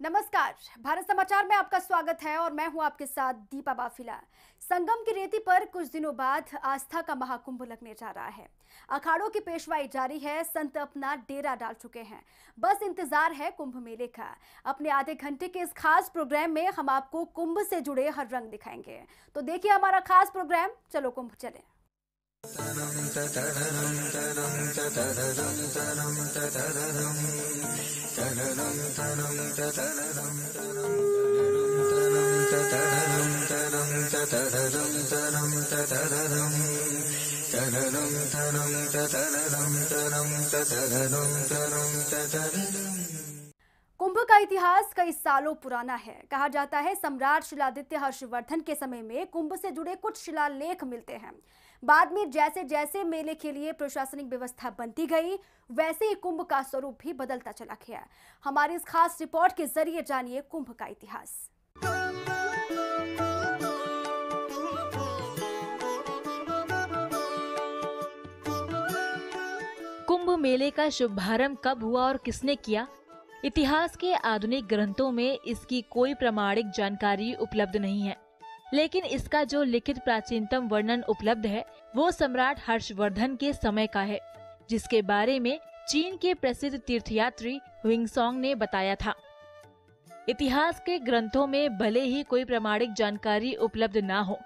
नमस्कार, भारत समाचार में आपका स्वागत है और मैं हूं आपके साथ दीपा बाफिला। संगम की रेती पर कुछ दिनों बाद आस्था का महाकुंभ लगने जा रहा है। अखाड़ों की पेशवाई जारी है, संत अपना डेरा डाल चुके हैं। बस इंतजार है कुंभ मेले का। अपने आधे घंटे के इस खास प्रोग्राम में हम आपको कुंभ से जुड़े हर रंग दिखाएंगे। तो देखिए हमारा खास प्रोग्राम, चलो कुंभ चले। कुंभ का इतिहास कई सालों पुराना है। कहा जाता है सम्राट शिलादित्य हर्षवर्धन के समय में कुंभ से जुड़े कुछ शिलालेख मिलते हैं। बाद में जैसे जैसे मेले के लिए प्रशासनिक व्यवस्था बनती गई, वैसे ही कुंभ का स्वरूप भी बदलता चला गया। हमारी इस खास रिपोर्ट के जरिए जानिए कुंभ का इतिहास। कुंभ मेले का शुभारंभ कब हुआ और किसने किया? इतिहास के आधुनिक ग्रंथों में इसकी कोई प्रामाणिक जानकारी उपलब्ध नहीं है, लेकिन इसका जो लिखित प्राचीनतम वर्णन उपलब्ध है वो सम्राट हर्षवर्धन के समय का है, जिसके बारे में चीन के प्रसिद्ध तीर्थयात्री हुइंगसोंग ने बताया था। इतिहास के ग्रंथों में भले ही कोई प्रामाणिक जानकारी उपलब्ध ना हो,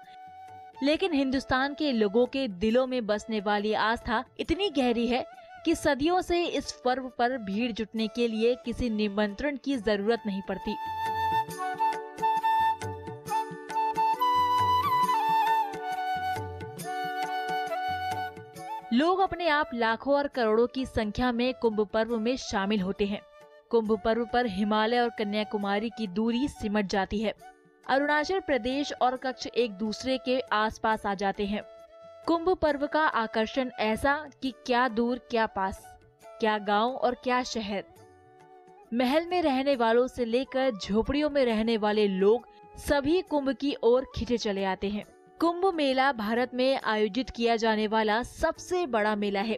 लेकिन हिंदुस्तान के लोगों के दिलों में बसने वाली आस्था इतनी गहरी है कि सदियों से इस पर्व पर भीड़ जुटने के लिए किसी निमंत्रण की जरूरत नहीं पड़ती। लोग अपने आप लाखों और करोड़ों की संख्या में कुंभ पर्व में शामिल होते हैं। कुंभ पर्व पर हिमालय और कन्याकुमारी की दूरी सिमट जाती है। अरुणाचल प्रदेश और कच्छ एक दूसरे के आसपास आ जाते हैं। कुंभ पर्व का आकर्षण ऐसा कि क्या दूर क्या पास, क्या गांव और क्या शहर। महल में रहने वालों से लेकर झोपड़ियों में रहने वाले लोग सभी कुंभ की ओर खिंचे चले आते हैं। कुंभ मेला भारत में आयोजित किया जाने वाला सबसे बड़ा मेला है।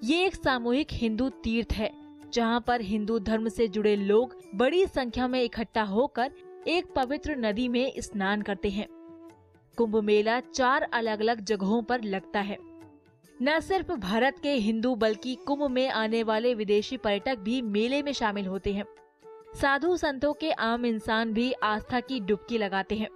ये एक सामूहिक हिंदू तीर्थ है, जहां पर हिंदू धर्म से जुड़े लोग बड़ी संख्या में इकट्ठा होकर एक पवित्र नदी में स्नान करते हैं। कुंभ मेला 4 अलग अलग जगहों पर लगता है। न सिर्फ भारत के हिंदू बल्कि कुंभ में आने वाले विदेशी पर्यटक भी मेले में शामिल होते हैं। साधु संतों के आम इंसान भी आस्था की डुबकी लगाते हैं।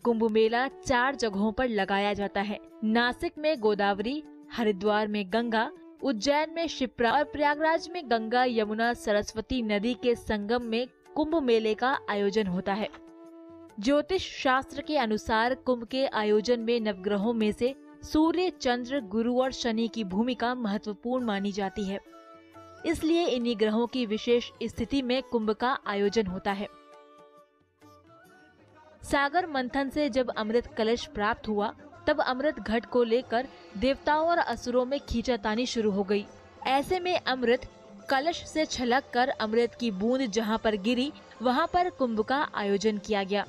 कुंभ मेला 4 जगहों पर लगाया जाता है। नासिक में गोदावरी, हरिद्वार में गंगा, उज्जैन में शिप्रा और प्रयागराज में गंगा यमुना सरस्वती नदी के संगम में कुंभ मेले का आयोजन होता है। ज्योतिष शास्त्र के अनुसार कुंभ के आयोजन में नवग्रहों में से सूर्य, चंद्र, गुरु और शनि की भूमिका महत्वपूर्ण मानी जाती है। इसलिए इन्हीं ग्रहों की विशेष स्थिति में कुंभ का आयोजन होता है। सागर मंथन से जब अमृत कलश प्राप्त हुआ, तब अमृत घट को लेकर देवताओं और असुरों में खींचातानी शुरू हो गई। ऐसे में अमृत कलश से छलक कर अमृत की बूंद जहां पर गिरी, वहां पर कुंभ का आयोजन किया गया।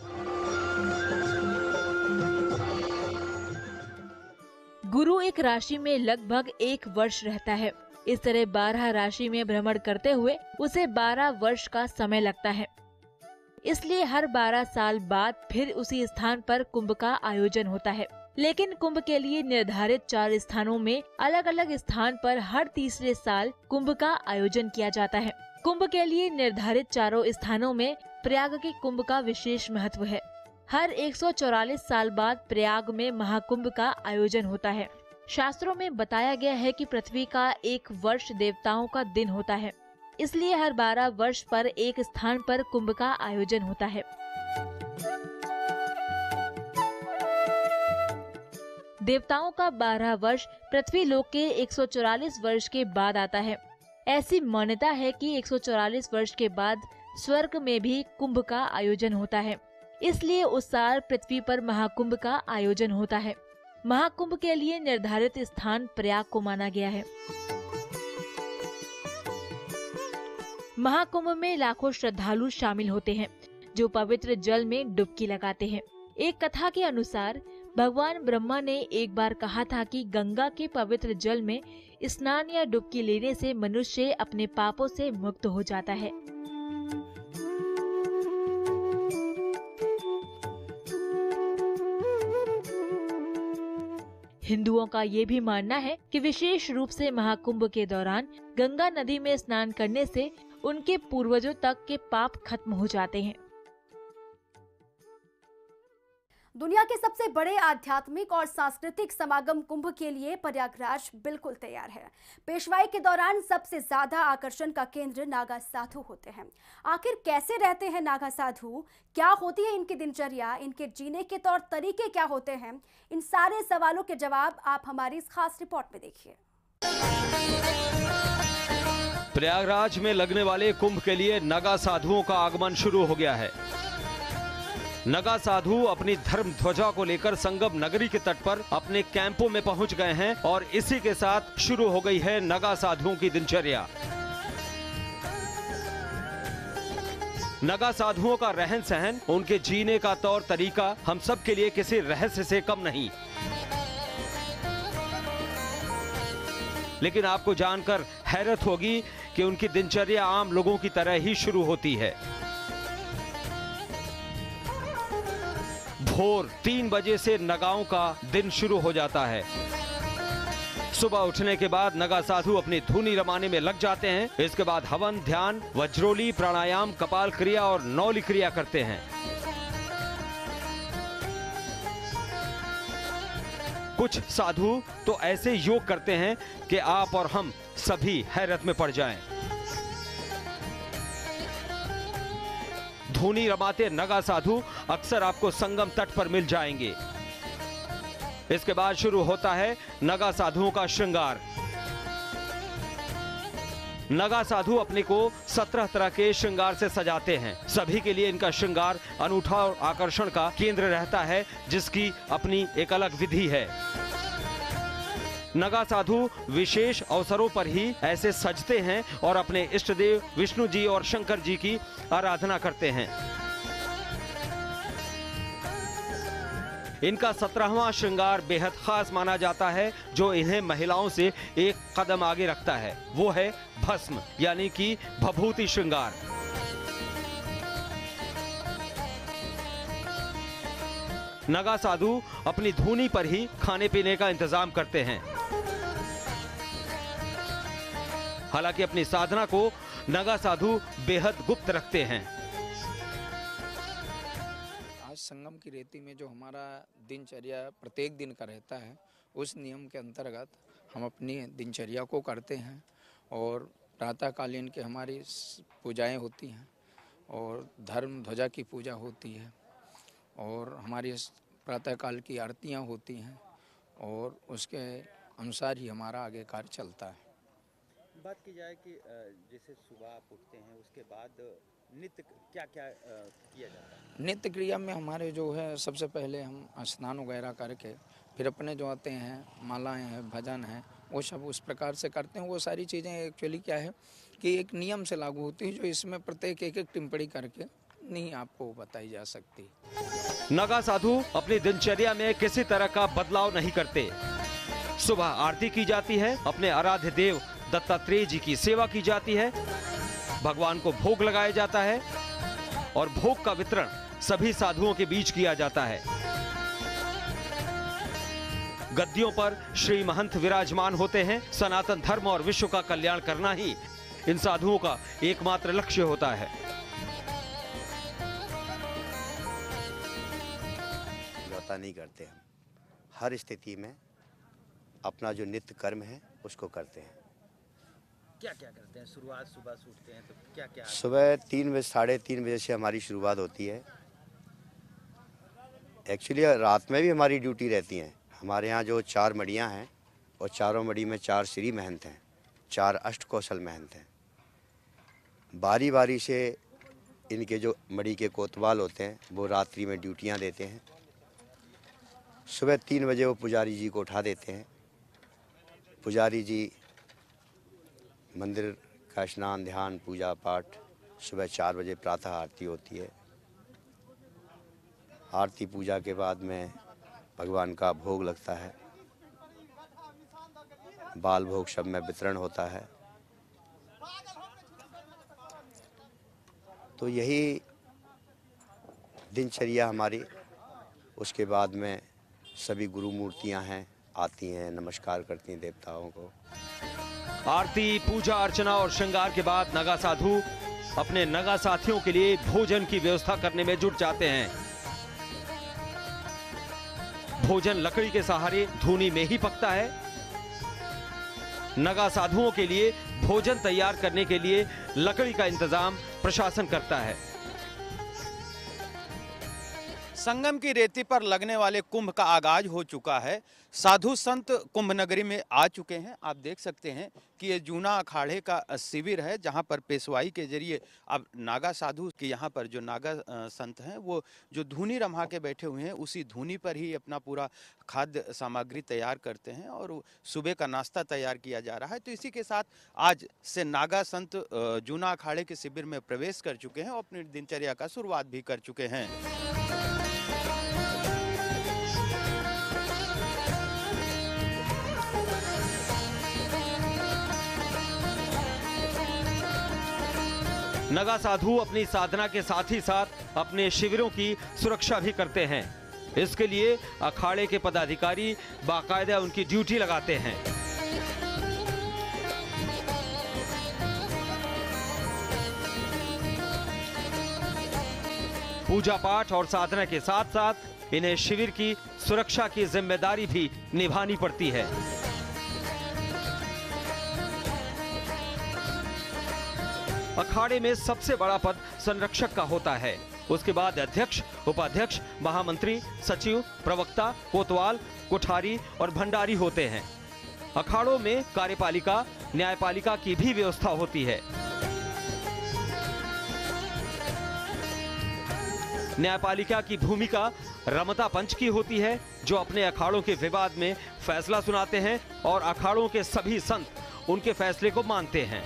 गुरु एक राशि में लगभग 1 वर्ष रहता है। इस तरह 12 राशि में भ्रमण करते हुए उसे 12 वर्ष का समय लगता है। इसलिए हर 12 साल बाद फिर उसी स्थान पर कुंभ का आयोजन होता है। लेकिन कुंभ के लिए निर्धारित 4 स्थानों में अलग अलग स्थान पर हर तीसरे साल कुंभ का आयोजन किया जाता है। कुंभ के लिए निर्धारित 4 स्थानों में प्रयाग के कुंभ का विशेष महत्व है। हर 144 साल बाद प्रयाग में महाकुंभ का आयोजन होता है। शास्त्रों में बताया गया है कि पृथ्वी का 1 वर्ष देवताओं का दिन होता है, इसलिए हर 12 वर्ष पर एक स्थान पर कुंभ का आयोजन होता है। देवताओं का 12 वर्ष पृथ्वी लोक के 144 वर्ष के बाद आता है। ऐसी मान्यता है कि 144 वर्ष के बाद स्वर्ग में भी कुंभ का आयोजन होता है, इसलिए उस साल पृथ्वी पर महाकुंभ का आयोजन होता है। महाकुंभ के लिए निर्धारित स्थान प्रयाग को माना गया है। महाकुंभ में लाखों श्रद्धालु शामिल होते हैं, जो पवित्र जल में डुबकी लगाते हैं। एक कथा के अनुसार भगवान ब्रह्मा ने एक बार कहा था कि गंगा के पवित्र जल में स्नान या डुबकी लेने से मनुष्य अपने पापों से मुक्त हो जाता है। हिंदुओं का ये भी मानना है कि विशेष रूप से महाकुंभ के दौरान गंगा नदी में स्नान करने से उनके पूर्वजों तक के पाप खत्म हो जाते हैं। दुनिया के सबसे बड़े आध्यात्मिक और सांस्कृतिक समागम कुंभ के लिए प्रयागराज बिल्कुल तैयार है। पेशवाई के दौरान सबसे ज्यादा आकर्षण का केंद्र नागा साधु होते हैं। आखिर कैसे रहते हैं नागा साधु, क्या होती है इनकी दिनचर्या, इनके जीने के तौर तरीके क्या होते हैं, इन सारे सवालों के जवाब आप हमारी इस खास रिपोर्ट में देखिए। प्रयागराज में लगने वाले कुंभ के लिए नागा साधुओं का आगमन शुरू हो गया है। नागा साधु अपनी धर्म ध्वजा को लेकर संगम नगरी के तट पर अपने कैंपों में पहुंच गए हैं और इसी के साथ शुरू हो गई है नागा साधुओं की दिनचर्या। नागा साधुओं का रहन सहन, उनके जीने का तौर तरीका हम सब के लिए किसी रहस्य से कम नहीं। लेकिन आपको जानकर हैरत होगी कि उनकी दिनचर्या आम लोगों की तरह ही शुरू होती है। भोर 3 बजे से नगाओं का दिन शुरू हो जाता है। सुबह उठने के बाद नागा साधु अपनी धुनी रमाने में लग जाते हैं। इसके बाद हवन, ध्यान, वज्रोली, प्राणायाम, कपाल क्रिया और नौली क्रिया करते हैं। कुछ साधु तो ऐसे योग करते हैं कि आप और हम सभी हैरत में पड़ जाएं। धुनी रमाते नागा साधु अक्सर आपको संगम तट पर मिल जाएंगे। इसके बाद शुरू होता है नागा साधुओं का श्रृंगार। नागा साधु अपने को 17 तरह के श्रृंगार से सजाते हैं। सभी के लिए इनका श्रृंगार अनूठा और आकर्षण का केंद्र रहता है, जिसकी अपनी एक अलग विधि है। नागा साधु विशेष अवसरों पर ही ऐसे सजते हैं और अपने इष्ट देव विष्णु जी और शंकर जी की आराधना करते हैं। इनका 17वां श्रृंगार बेहद खास माना जाता है, जो इन्हें महिलाओं से एक कदम आगे रखता है। वो है भस्म, यानी कि भभूति श्रृंगार। नागा साधु अपनी धुनी पर ही खाने पीने का इंतजाम करते हैं। हालांकि अपनी साधना को नागा साधु बेहद गुप्त रखते हैं। आज संगम की रेती में जो हमारा दिनचर्या प्रत्येक दिन का रहता है, उस नियम के अंतर्गत हम अपनी दिनचर्या को करते हैं और प्रातःकालीन के हमारी पूजाएं होती हैं और धर्म ध्वजा की पूजा होती है और हमारी प्रातःकाल की आरतियां होती हैं और उसके अनुसार ही हमारा आगे कार्य चलता है। बात की जाए कि जैसे सुबह आप उठते हैं, उसके बाद नित्य क्या क्या किया जाता है? नित्य क्रिया में हमारे जो है सबसे पहले हम स्नान वगैरह करके फिर अपने जो आते हैं मालाएं हैं, भजन है, वो सब उस प्रकार से करते हैं। वो सारी चीज़ें एक्चुअली क्या है कि एक नियम से लागू होती है, जो इसमें प्रत्येक एक टिप्पणी करके नहीं आपको बताई जा सकती। नागा साधु अपनी दिनचर्या में किसी तरह का बदलाव नहीं करते। सुबह आरती की जाती है, अपने आराध्य देव दत्तात्रेय जी की सेवा की जाती है, भगवान को भोग लगाया जाता है और भोग का वितरण सभी साधुओं के बीच किया जाता है। गद्दियों पर श्री महंत विराजमान होते हैं। सनातन धर्म और विश्व का कल्याण करना ही इन साधुओं का एकमात्र लक्ष्य होता है। समझौता नहीं करते हम, हर स्थिति में अपना जो नित्य कर्म है उसको करते हैं। क्या क्या करते हैं? शुरुआत सुबह से उठते हैं तो क्या क्या? सुबह 3 बजे 3:30 बजे से हमारी शुरुआत होती है। एक्चुअली रात में भी हमारी ड्यूटी रहती है। हमारे यहाँ जो 4 मड़ियाँ हैं और चारों मड़ी में 4 श्री महंत हैं, 4 अष्ट कौशल महंत हैं। बारी बारी से इनके जो मड़ी के कोतवाल होते हैं वो रात्रि में ड्यूटियाँ देते हैं। सुबह 3 बजे वो पुजारी जी को उठा देते हैं। पुजारी जी मंदिर का स्नान, ध्यान, पूजा पाठ, सुबह 4 बजे प्रातः आरती होती है। आरती पूजा के बाद में भगवान का भोग लगता है, बाल भोग सब में वितरण होता है। तो यही दिनचर्या हमारी। उसके बाद में सभी गुरु मूर्तियां हैं, आती हैं, नमस्कार करती हैं देवताओं को। आरती, पूजा अर्चना और श्रृंगार के बाद नगा साधु अपने नगा साथियों के लिए भोजन की व्यवस्था करने में जुट जाते हैं। भोजन लकड़ी के सहारे धूनी में ही पकता है। नगा साधुओं के लिए भोजन तैयार करने के लिए लकड़ी का इंतजाम प्रशासन करता है। संगम की रेती पर लगने वाले कुंभ का आगाज हो चुका है। साधु संत कुंभ नगरी में आ चुके हैं। आप देख सकते हैं कि ये जूना अखाड़े का शिविर है, जहां पर पेशवाई के जरिए अब नागा साधु के यहाँ पर जो नागा संत हैं वो जो धूनी रमा के बैठे हुए हैं, उसी धूनी पर ही अपना पूरा खाद्य सामग्री तैयार करते हैं और सुबह का नाश्ता तैयार किया जा रहा है। तो इसी के साथ आज से नागा संत जूना अखाड़े के शिविर में प्रवेश कर चुके हैं और अपनी दिनचर्या का शुरुआत भी कर चुके हैं। नगा साधु अपनी साधना के साथ ही साथ अपने शिविरों की सुरक्षा भी करते हैं। इसके लिए अखाड़े के पदाधिकारी बाकायदा उनकी ड्यूटी लगाते हैं। पूजा पाठ और साधना के साथ साथ इन्हें शिविर की सुरक्षा की जिम्मेदारी भी निभानी पड़ती है। अखाड़े में सबसे बड़ा पद संरक्षक का होता है। उसके बाद अध्यक्ष, उपाध्यक्ष, महामंत्री, सचिव, प्रवक्ता, कोतवाल, कोठारी और भंडारी होते हैं। अखाड़ों में कार्यपालिका, न्यायपालिका की भी व्यवस्था होती है। न्यायपालिका की भूमिका रमता पंच की होती है, जो अपने अखाड़ों के विवाद में फैसला सुनाते हैं और अखाड़ों के सभी संत उनके फैसले को मानते हैं।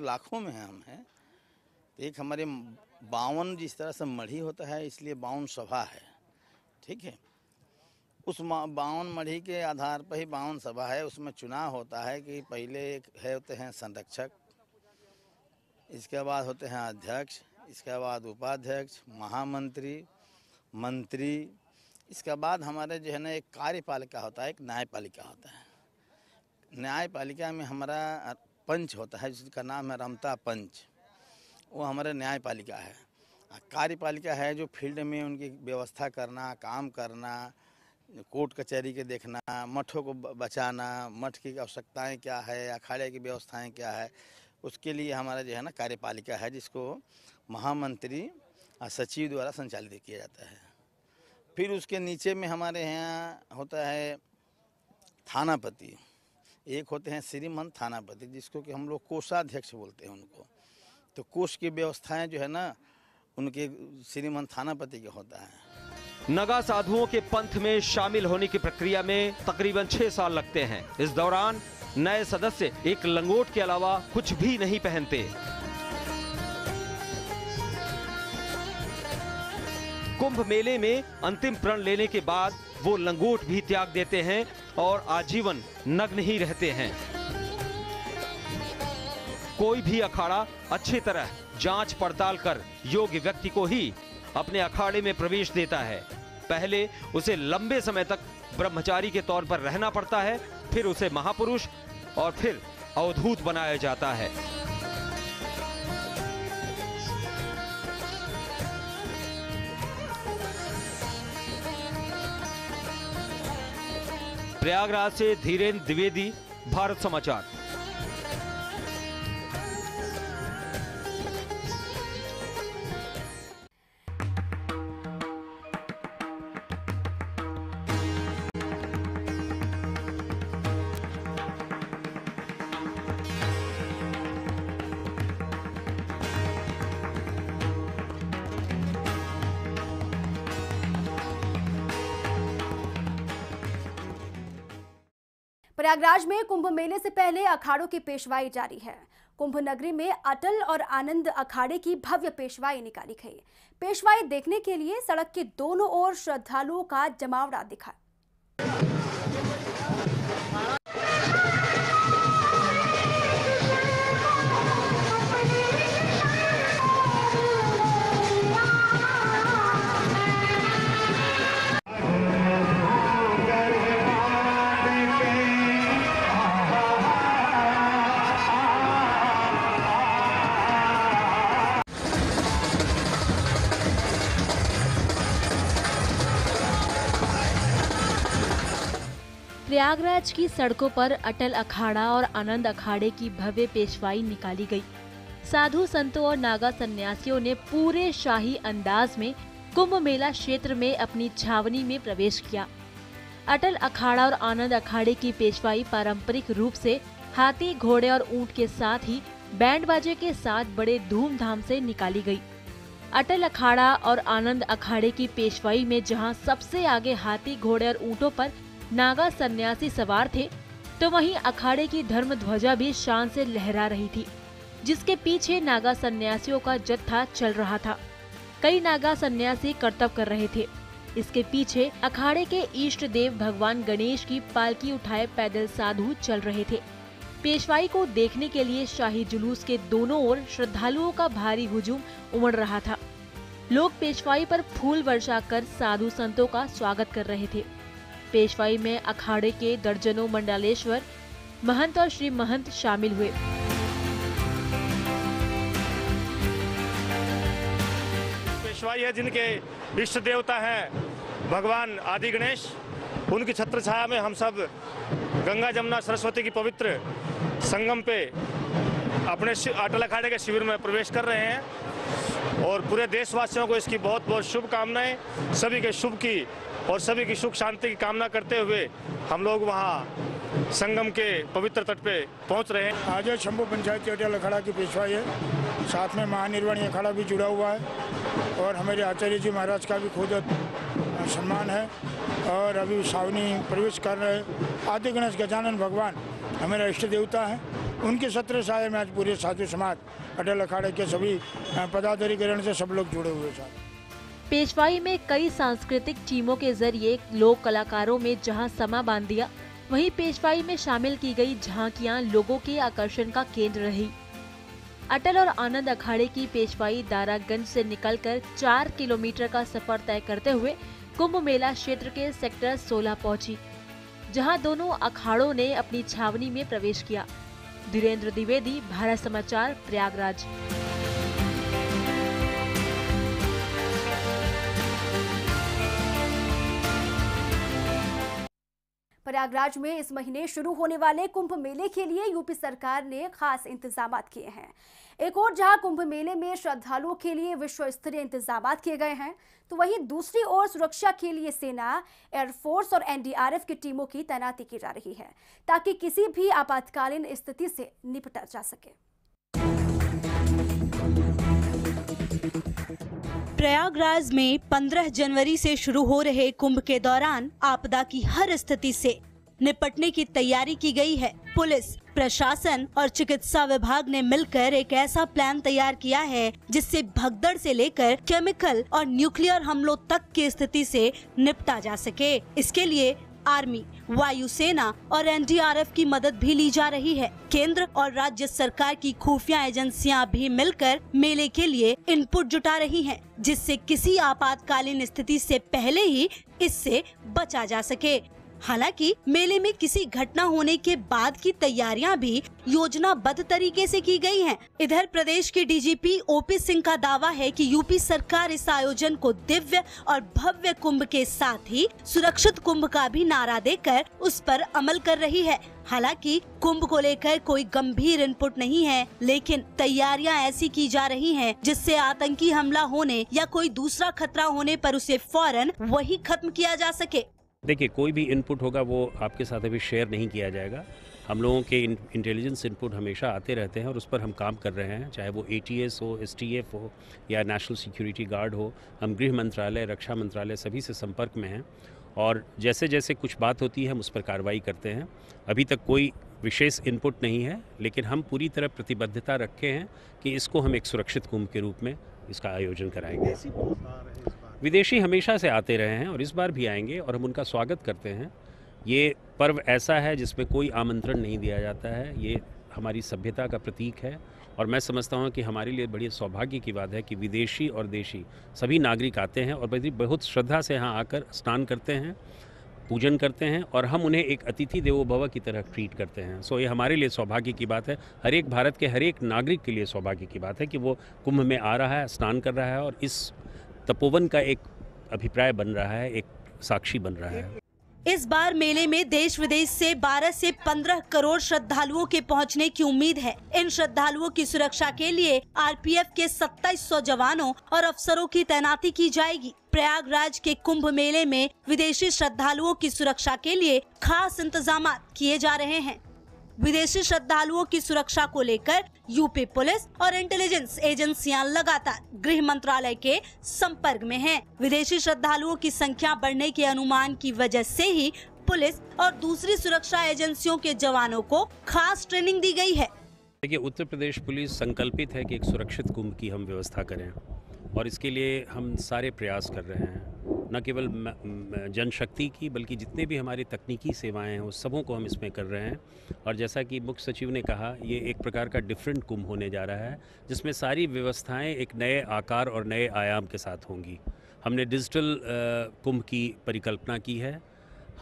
लाखों में हम हैं। एक हमारे 52 जिस तरह से मढ़ी होता है, इसलिए 52 सभा है, ठीक है। उस 52 मढ़ी के आधार पर ही 52 सभा है। उसमें चुनाव होता है कि पहले होते हैं संरक्षक, इसके बाद होते हैं अध्यक्ष, इसके बाद उपाध्यक्ष, महामंत्री, मंत्री, इसके बाद हमारे जो है ना एक कार्यपालिका होता है, एक न्यायपालिका होता है। न्यायपालिका में हमारा पंच होता है, जिसका नाम है रमता पंच, वो हमारे न्यायपालिका है। कार्यपालिका है जो फील्ड में उनकी व्यवस्था करना, काम करना, कोर्ट कचहरी के देखना, मठों को बचाना, मठ की आवश्यकताएं क्या है, अखाड़े की व्यवस्थाएं क्या है, उसके लिए हमारा जो है ना कार्यपालिका है, जिसको महामंत्री सचिव द्वारा संचालित किया जाता है। फिर उसके नीचे में हमारे यहाँ होता है थानापति, एक होते हैं श्रीमंत थानापति, जिसको कि हम लोग कोषाध्यक्ष बोलते हैं उनको। तो कोष की व्यवस्थाएं जो है ना उनके श्रीमंत थानापति के होता है। नगा साधुओं के पंथ में शामिल होने की प्रक्रिया में तकरीबन 6 साल लगते हैं। इस दौरान नए सदस्य एक लंगोट के अलावा कुछ भी नहीं पहनते। कुंभ मेले में अंतिम प्रण लेने के बाद वो लंगोट भी त्याग देते हैं और आजीवन नग्न ही रहते हैं। कोई भी अखाड़ा अच्छी तरह जांच पड़ताल कर योग्य व्यक्ति को ही अपने अखाड़े में प्रवेश देता है। पहले उसे लंबे समय तक ब्रह्मचारी के तौर पर रहना पड़ता है, फिर उसे महापुरुष और फिर अवधूत बनाया जाता है। प्रयागराज से धीरेन्द्र द्विवेदी, भारत समाचार। प्रयागराज में कुंभ मेले से पहले अखाड़ों की पेशवाई जारी है। कुंभ नगरी में अटल और आनंद अखाड़े की भव्य पेशवाई निकाली गई। पेशवाई देखने के लिए सड़क के दोनों ओर श्रद्धालुओं का जमावड़ा दिखा। प्रयागराज की सड़कों पर अटल अखाड़ा और आनंद अखाड़े की भव्य पेशवाई निकाली गई। साधु संतों और नागा सन्यासियों ने पूरे शाही अंदाज में कुंभ मेला क्षेत्र में अपनी छावनी में प्रवेश किया। अटल अखाड़ा और आनंद अखाड़े की पेशवाई पारंपरिक रूप से हाथी, घोड़े और ऊंट के साथ ही बैंड बाजे के साथ बड़े धूमधाम से निकाली गई। अटल अखाड़ा और आनंद अखाड़े की पेशवाई में जहां सबसे आगे हाथी, घोड़े और ऊंटों पर नागा सन्यासी सवार थे, तो वहीं अखाड़े की धर्म ध्वजा भी शान से लहरा रही थी, जिसके पीछे नागा सन्यासियों का जत्था चल रहा था। कई नागा सन्यासी करतब कर रहे थे। इसके पीछे अखाड़े के इष्ट देव भगवान गणेश की पालकी उठाए पैदल साधु चल रहे थे। पेशवाई को देखने के लिए शाही जुलूस के दोनों ओर श्रद्धालुओं का भारी हुजूम उमड़ रहा था। लोग पेशवाई पर फूल वर्षा कर साधु संतों का स्वागत कर रहे थे। पेशवाई में अखाड़े के दर्जनों मंडलेश्वर, महंत और श्री महंत शामिल हुए। पेशवाई है जिनके इष्ट देवता हैं भगवान आदि गणेश, उनकी छत्र छाया में हम सब गंगा जमुना सरस्वती की पवित्र संगम पे अपने अटल अखाड़े के शिविर में प्रवेश कर रहे हैं और पूरे देशवासियों को इसकी बहुत बहुत शुभकामनाएं, सभी के शुभ की और सभी की सुख शांति की कामना करते हुए हम लोग वहाँ संगम के पवित्र तट पे पहुँच रहे हैं। आज शंभू पंचायत अटल अखाड़ा की पेशवाई है, साथ में महानिर्वाणी अखाड़ा भी जुड़ा हुआ है और हमारे आचार्य जी महाराज का भी खुद सम्मान है और अभी छावनी प्रवेश कर रहे आदि गणेश गजानन भगवान हमारा इष्ट देवता है। उनके छत्र छाया में आज पूरे साधु समाज अटल अखाड़े के सभी पदाधिकारियों से सब लोग जुड़े हुए हैं। पेशवाई में कई सांस्कृतिक टीमों के जरिए लोक कलाकारों में जहां समा बांध दिया, वहीं पेशवाई में शामिल की गई झांकियां लोगों के आकर्षण का केंद्र रही। अटल और आनंद अखाड़े की पेशवाई दारागंज से निकलकर 4 किलोमीटर का सफर तय करते हुए कुंभ मेला क्षेत्र के सेक्टर 16 पहुंची, जहां दोनों अखाड़ों ने अपनी छावनी में प्रवेश किया। धीरेन्द्र द्विवेदी, भारत समाचार, प्रयागराज। प्रयागराज में इस महीने शुरू होने वाले कुंभ मेले के लिए यूपी सरकार ने खास इंतजाम किए हैं। एक और जहां कुंभ मेले में श्रद्धालुओं के लिए विश्व स्तरीय इंतजाम किए गए हैं, तो वहीं दूसरी ओर सुरक्षा के लिए सेना, एयरफोर्स और एनडीआरएफ की टीमों की तैनाती की जा रही है, ताकि किसी भी आपातकालीन स्थिति से निपटा जा सके। प्रयागराज में 15 जनवरी से शुरू हो रहे कुंभ के दौरान आपदा की हर स्थिति से निपटने की तैयारी की गई है। पुलिस, प्रशासन और चिकित्सा विभाग ने मिलकर एक ऐसा प्लान तैयार किया है जिससे भगदड़ से लेकर केमिकल और न्यूक्लियर हमलों तक की स्थिति से निपटा जा सके। इसके लिए आर्मी, वायुसेना और एनडीआरएफ की मदद भी ली जा रही है। केंद्र और राज्य सरकार की खुफिया एजेंसियां भी मिलकर मेले के लिए इनपुट जुटा रही हैं, जिससे किसी आपातकालीन स्थिति से पहले ही इससे बचा जा सके। हालांकि मेले में किसी घटना होने के बाद की तैयारियां भी योजनाबद्ध तरीके से की गई हैं। इधर प्रदेश के डीजीपी ओपी सिंह का दावा है कि यूपी सरकार इस आयोजन को दिव्य और भव्य कुंभ के साथ ही सुरक्षित कुंभ का भी नारा देकर उस पर अमल कर रही है। हालांकि कुंभ को लेकर कोई गंभीर इनपुट नहीं है, लेकिन तैयारियां ऐसी की जा रही हैं जिससे आतंकी हमला होने या कोई दूसरा खतरा होने पर उसे फौरन वही खत्म किया जा सके। देखिए, कोई भी इनपुट होगा वो आपके साथ अभी शेयर नहीं किया जाएगा। हम लोगों के इंटेलिजेंस इनपुट हमेशा आते रहते हैं और उस पर हम काम कर रहे हैं, चाहे वो ATS हो, STF हो या नेशनल सिक्योरिटी गार्ड हो। हम गृह मंत्रालय, रक्षा मंत्रालय सभी से संपर्क में हैं और जैसे जैसे कुछ बात होती है हम उस पर कार्रवाई करते हैं। अभी तक कोई विशेष इनपुट नहीं है, लेकिन हम पूरी तरह प्रतिबद्धता रखे हैं कि इसको हम एक सुरक्षित कुंभ के रूप में इसका आयोजन कराएंगे। विदेशी हमेशा से आते रहे हैं और इस बार भी आएंगे और हम उनका स्वागत करते हैं। ये पर्व ऐसा है जिसमें कोई आमंत्रण नहीं दिया जाता है, ये हमारी सभ्यता का प्रतीक है और मैं समझता हूँ कि हमारे लिए बड़ी सौभाग्य की बात है कि विदेशी और देशी सभी नागरिक आते हैं और बहुत श्रद्धा से यहाँ आकर स्नान करते हैं, पूजन करते हैं और हम उन्हें एक अतिथि देवो भव की तरह ट्रीट करते हैं। सो ये हमारे लिए सौभाग्य की बात है, हर एक भारत के हर एक नागरिक के लिए सौभाग्य की बात है कि वो कुंभ में आ रहा है, स्नान कर रहा है और इस तपोवन का एक अभिप्राय बन रहा है, एक साक्षी बन रहा है। इस बार मेले में देश विदेश से 12 से 15 करोड़ श्रद्धालुओं के पहुंचने की उम्मीद है। इन श्रद्धालुओं की सुरक्षा के लिए आरपीएफ के 2700 जवानों और अफसरों की तैनाती की जाएगी। प्रयागराज के कुंभ मेले में विदेशी श्रद्धालुओं की सुरक्षा के लिए खास इंतजाम किए जा रहे हैं। विदेशी श्रद्धालुओं की सुरक्षा को लेकर यूपी पुलिस और इंटेलिजेंस एजेंसियां लगातार गृह मंत्रालय के संपर्क में हैं। विदेशी श्रद्धालुओं की संख्या बढ़ने के अनुमान की वजह से ही पुलिस और दूसरी सुरक्षा एजेंसियों के जवानों को खास ट्रेनिंग दी गई है। देखिए, उत्तर प्रदेश पुलिस संकल्पित है कि एक सुरक्षित कुंभ की हम व्यवस्था करें और इसके लिए हम सारे प्रयास कर रहे हैं। न केवल जनशक्ति की बल्कि जितने भी हमारी तकनीकी सेवाएं हैं उस सबों को हम इसमें कर रहे हैं। और जैसा कि मुख्य सचिव ने कहा, ये एक प्रकार का डिफरेंट कुंभ होने जा रहा है जिसमें सारी व्यवस्थाएं एक नए आकार और नए आयाम के साथ होंगी। हमने डिजिटल कुंभ की परिकल्पना की है,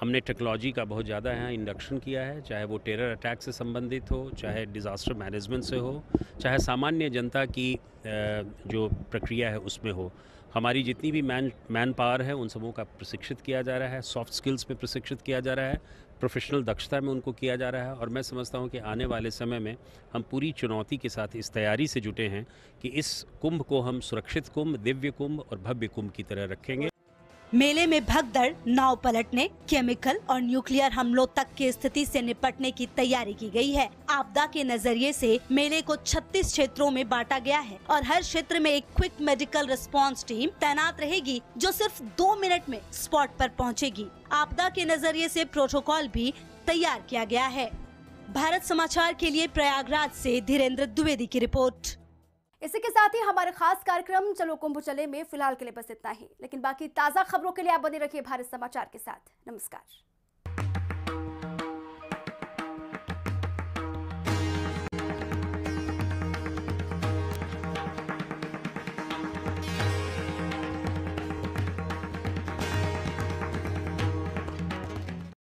हमने टेक्नोलॉजी का बहुत ज़्यादा यहाँ इंडक्शन किया है, चाहे वो टेरर अटैक से संबंधित हो, चाहे डिज़ास्टर मैनेजमेंट से हो, चाहे सामान्य जनता की जो प्रक्रिया है उसमें हो। हमारी जितनी भी मैन पावर है उन सबों का प्रशिक्षित किया जा रहा है, सॉफ्ट स्किल्स में प्रशिक्षित किया जा रहा है, प्रोफेशनल दक्षता में उनको किया जा रहा है। और मैं समझता हूँ कि आने वाले समय में हम पूरी चुनौती के साथ इस तैयारी से जुटे हैं कि इस कुंभ को हम सुरक्षित कुंभ, दिव्य कुंभ और भव्य कुंभ की तरह रखेंगे। मेले में भगदड़, नाव पलटने, केमिकल और न्यूक्लियर हमलों तक की स्थिति से निपटने की तैयारी की गई है। आपदा के नजरिए से मेले को 36 क्षेत्रों में बांटा गया है और हर क्षेत्र में एक क्विक मेडिकल रिस्पांस टीम तैनात रहेगी जो सिर्फ 2 मिनट में स्पॉट पर पहुंचेगी। आपदा के नजरिए से प्रोटोकॉल भी तैयार किया गया है। भारत समाचार के लिए प्रयागराज से धीरेन्द्र द्विवेदी की रिपोर्ट। इसी के साथ ही हमारे खास कार्यक्रम चलो कुंभ चले में फिलहाल के लिए बस इतना ही, लेकिन बाकी ताज़ा खबरों के लिए आप बने रखिए भारत समाचार के साथ। नमस्कार।